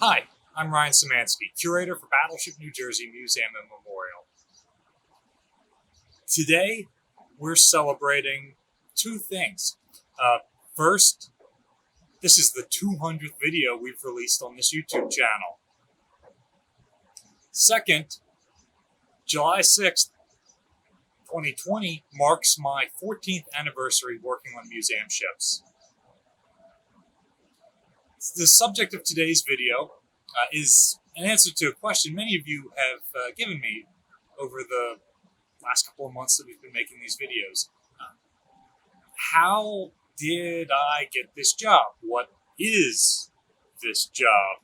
Hi, I'm Ryan Szymanski, Curator for Battleship New Jersey Museum and Memorial. Today, we're celebrating two things. First, this is the 200th video we've released on this YouTube channel. Second, July 6th, 2020 marks my 14th anniversary working on museum ships. The subject of today's video is an answer to a question many of you have given me over the last couple of months that we've been making these videos. How did I get this job? What is this job?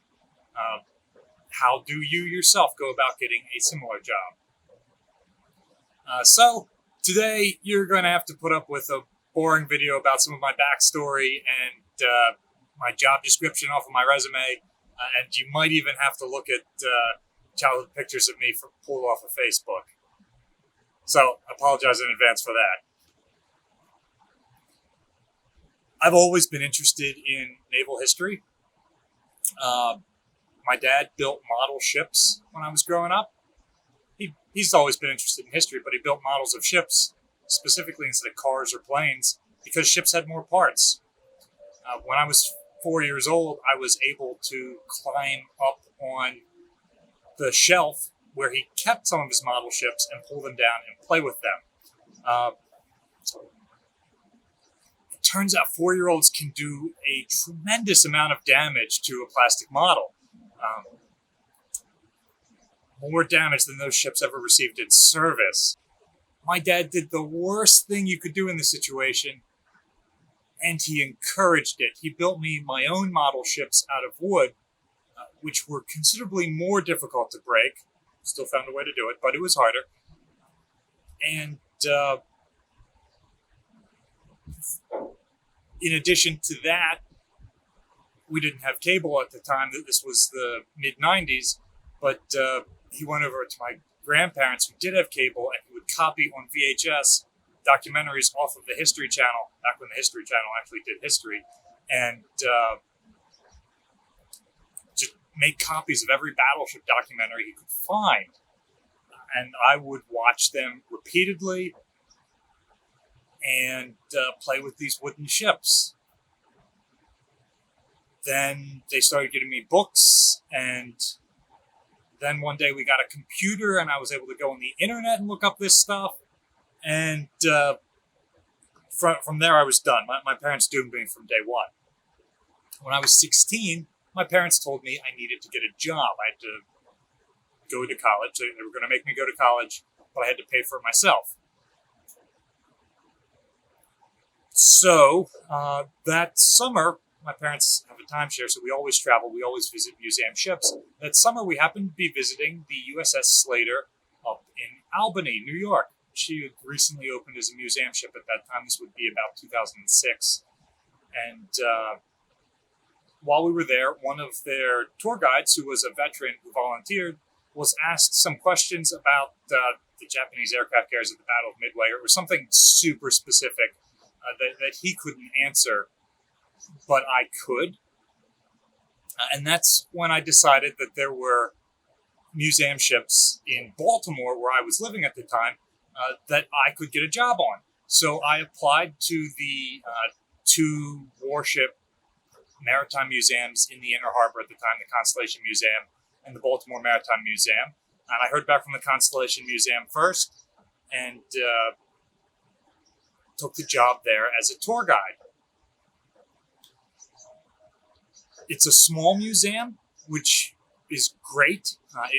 How do you yourself go about getting a similar job? So today you're going to have to put up with a boring video about some of my backstory and my job description off of my resume, and you might even have to look at childhood pictures of me pulled off of Facebook. So I apologize in advance for that. I've always been interested in naval history. My dad built model ships when I was growing up. He's always been interested in history, but he built models of ships specifically instead of cars or planes because ships had more parts. When I was 4 years old, I was able to climb up on the shelf where he kept some of his model ships and pull them down and play with them. It turns out 4-year-olds can do a tremendous amount of damage to a plastic model. More damage than those ships ever received in service. My dad did the worst thing you could do in this situation, and he encouraged it. He built me my own model ships out of wood, which were considerably more difficult to break. Still found a way to do it, but it was harder. And in addition to that, we didn't have cable at the time. This was the mid-90s, but he went over to my grandparents who did have cable, and he would copy on VHS documentaries off of the History Channel, back when the History Channel actually did history, and just make copies of every battleship documentary he could find. And I would watch them repeatedly and play with these wooden ships. Then they started getting me books, and then one day we got a computer and I was able to go on the internet and look up this stuff. And from there I was done. My parents doomed me from day one. When I was 16, my parents told me I needed to get a job. I had to go to college. They were going to make me go to college, but I had to pay for it myself. So that summer, my parents have a timeshare, so we always travel. We always visit museum ships. That summer, we happened to be visiting the USS Slater up in Albany, New York. She had recently opened as a museum ship at that time. This would be about 2006. And while we were there, one of their tour guides, who was a veteran who volunteered, was asked some questions about the Japanese aircraft carriers at the Battle of Midway. It was something super specific that he couldn't answer, but I could. And that's when I decided that there were museum ships in Baltimore, where I was living at the time, that I could get a job on. So I applied to the two warship maritime museums in the Inner Harbor at the time, the Constellation Museum and the Baltimore Maritime Museum. And I heard back from the Constellation Museum first and took the job there as a tour guide. It's a small museum, which is great.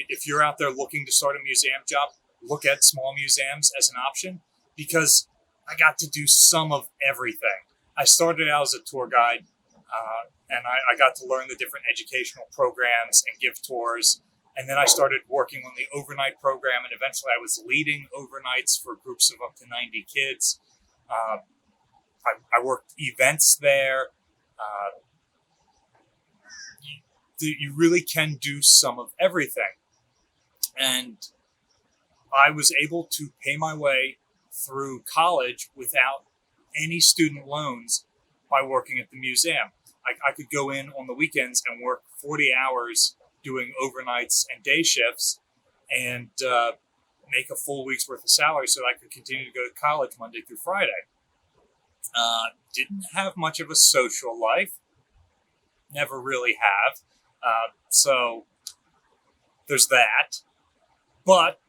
If you're out there looking to start a museum job, look at small museums as an option, because I got to do some of everything. I started out as a tour guide, and I got to learn the different educational programs and give tours. And then I started working on the overnight program, and eventually I was leading overnights for groups of up to 90 kids. I worked events there. You really can do some of everything. And I was able to pay my way through college without any student loans by working at the museum. I could go in on the weekends and work 40 hours doing overnights and day shifts and make a full week's worth of salary so that I could continue to go to college Monday through Friday. Didn't have much of a social life. Never really have. So there's that. But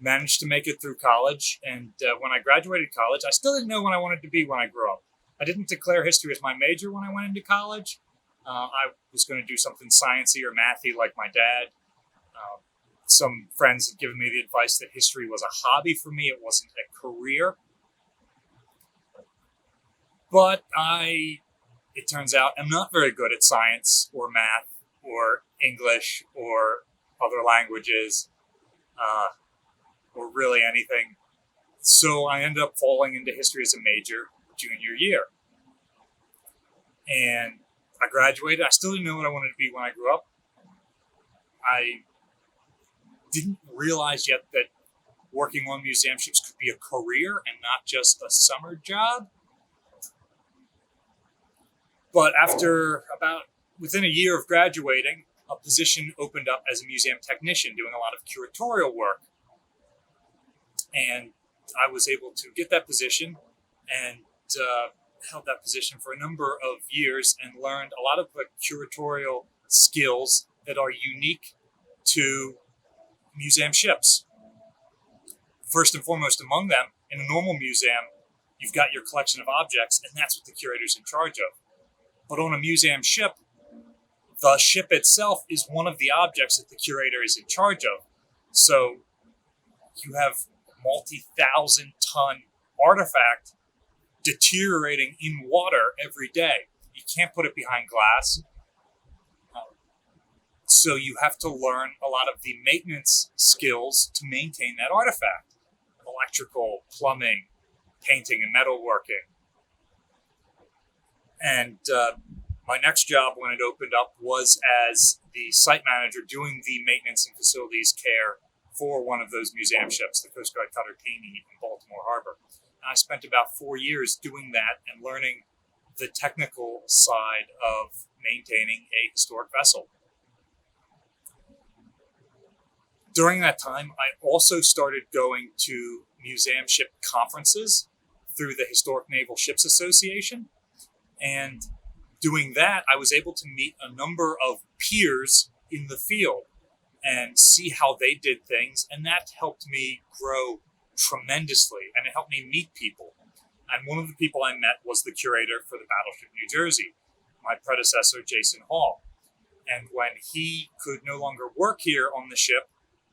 managed to make it through college. And when I graduated college, I still didn't know what I wanted to be when I grew up. I didn't declare history as my major when I went into college. I was going to do something sciencey or mathy like my dad. Some friends had given me the advice that history was a hobby for me. It wasn't a career. But it turns out, I'm not very good at science or math or English or other languages or really anything. So I ended up falling into history as a major junior year. And I graduated. I still didn't know what I wanted to be when I grew up. I didn't realize yet that working on museum ships could be a career and not just a summer job. But within a year of graduating, a position opened up as a museum technician doing a lot of curatorial work. And I was able to get that position and held that position for a number of years and learned a lot of the curatorial skills that are unique to museum ships. First and foremost among them, in a normal museum, you've got your collection of objects, and that's what the curator's in charge of. But on a museum ship, the ship itself is one of the objects that the curator is in charge of. So you have multi-thousand-ton artifact deteriorating in water every day. You can't put it behind glass. So you have to learn a lot of the maintenance skills to maintain that artifact. Electrical, plumbing, painting, and metalworking. And my next job when it opened up was as the site manager doing the maintenance and facilities care for one of those museum ships, the Coast Guard Cutter Caney in Baltimore Harbor. And I spent about 4 years doing that and learning the technical side of maintaining a historic vessel. During that time, I also started going to museum ship conferences through the Historic Naval Ships Association. And doing that, I was able to meet a number of peers in the field and see how they did things. And that helped me grow tremendously. And it helped me meet people. And one of the people I met was the curator for the Battleship New Jersey, my predecessor, Jason Hall. And when he could no longer work here on the ship,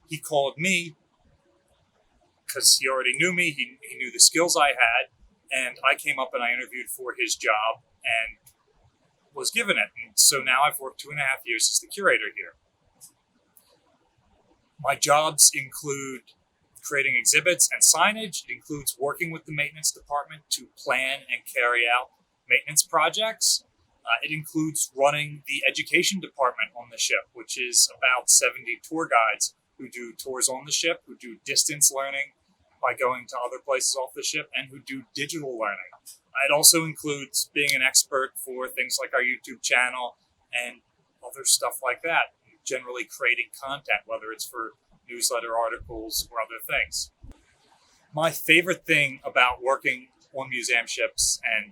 he called me because he already knew me. He knew the skills I had. And I came up and I interviewed for his job and was given it. And so now I've worked 2.5 years as the curator here. My jobs include creating exhibits and signage. It includes working with the maintenance department to plan and carry out maintenance projects. It includes running the education department on the ship, which is about 70 tour guides who do tours on the ship, who do distance learning by going to other places off the ship, and who do digital learning. It also includes being an expert for things like our YouTube channel and other stuff like that, generally creating content, whether it's for newsletter articles or other things. My favorite thing about working on museum ships and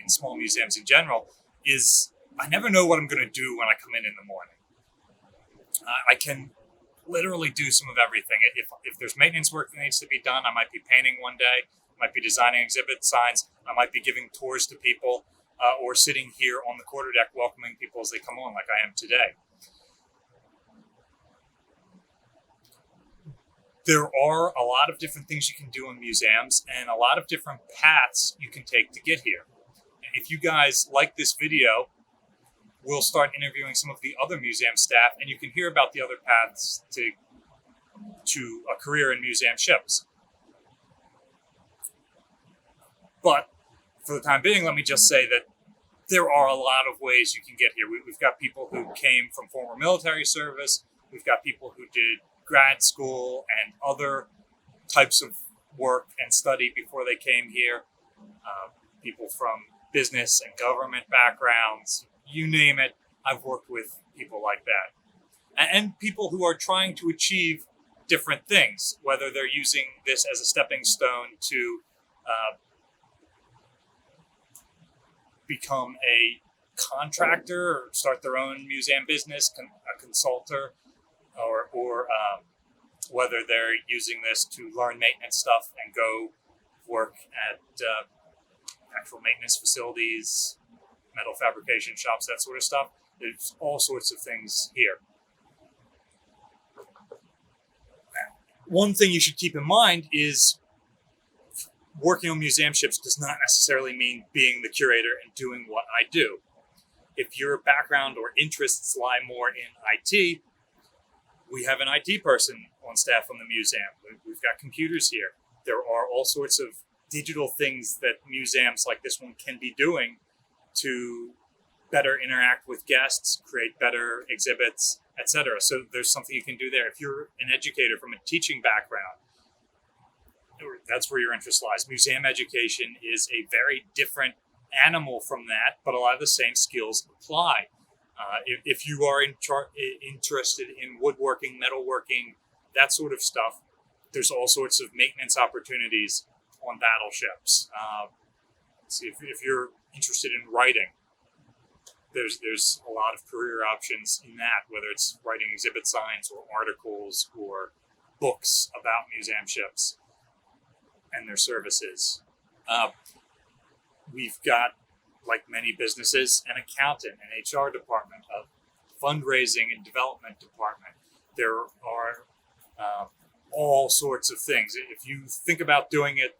in small museums in general is I never know what I'm going to do when I come in the morning. I can literally do some of everything. If there's maintenance work that needs to be done, I might be painting one day, I might be designing exhibit signs, I might be giving tours to people, or sitting here on the quarterdeck welcoming people as they come on like I am today. There are a lot of different things you can do in museums and a lot of different paths you can take to get here. If you guys like this video, we'll start interviewing some of the other museum staff, and you can hear about the other paths to a career in museum ships. But for the time being, let me just say that there are a lot of ways you can get here. We've got people who came from former military service. We've got people who did grad school and other types of work and study before they came here. People from business and government backgrounds, you name it. I've worked with people like that. And people who are trying to achieve different things, whether they're using this as a stepping stone to become a contractor or start their own museum business, a consultant, or whether they're using this to learn maintenance stuff and go work at actual maintenance facilities, metal fabrication shops, that sort of stuff. There's all sorts of things here. One thing you should keep in mind is working on museum ships does not necessarily mean being the curator and doing what I do. If your background or interests lie more in IT, we have an IT person on staff from the museum. We've got computers here. There are all sorts of digital things that museums like this one can be doing to better interact with guests, create better exhibits, etc. So there's something you can do there. If you're an educator from a teaching background, that's where your interest lies. Museum education is a very different animal from that, but a lot of the same skills apply. If you are interested in woodworking, metalworking, that sort of stuff, there's all sorts of maintenance opportunities on battleships. If you're interested in writing, there's a lot of career options in that, whether it's writing exhibit signs or articles or books about museum ships and their services. We've got, like many businesses, an accountant, an HR department, a fundraising and development department. There are all sorts of things. If you think about doing it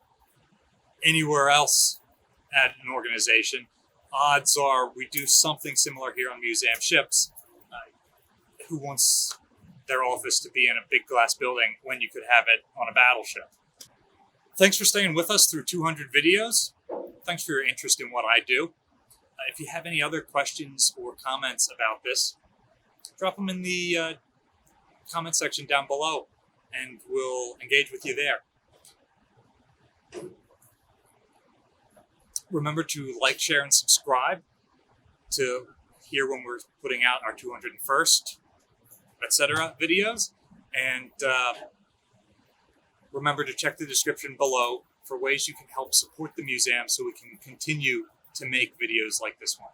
anywhere else at an organization, odds are we do something similar here on museum ships. Who wants their office to be in a big glass building when you could have it on a battleship? Thanks for staying with us through 200 videos. Thanks for your interest in what I do. If you have any other questions or comments about this, drop them in the comment section down below, and we'll engage with you there. Remember to like, share, and subscribe to hear when we're putting out our 201st, etc. videos. And remember to check the description below for ways you can help support the museum so we can continue to make videos like this one.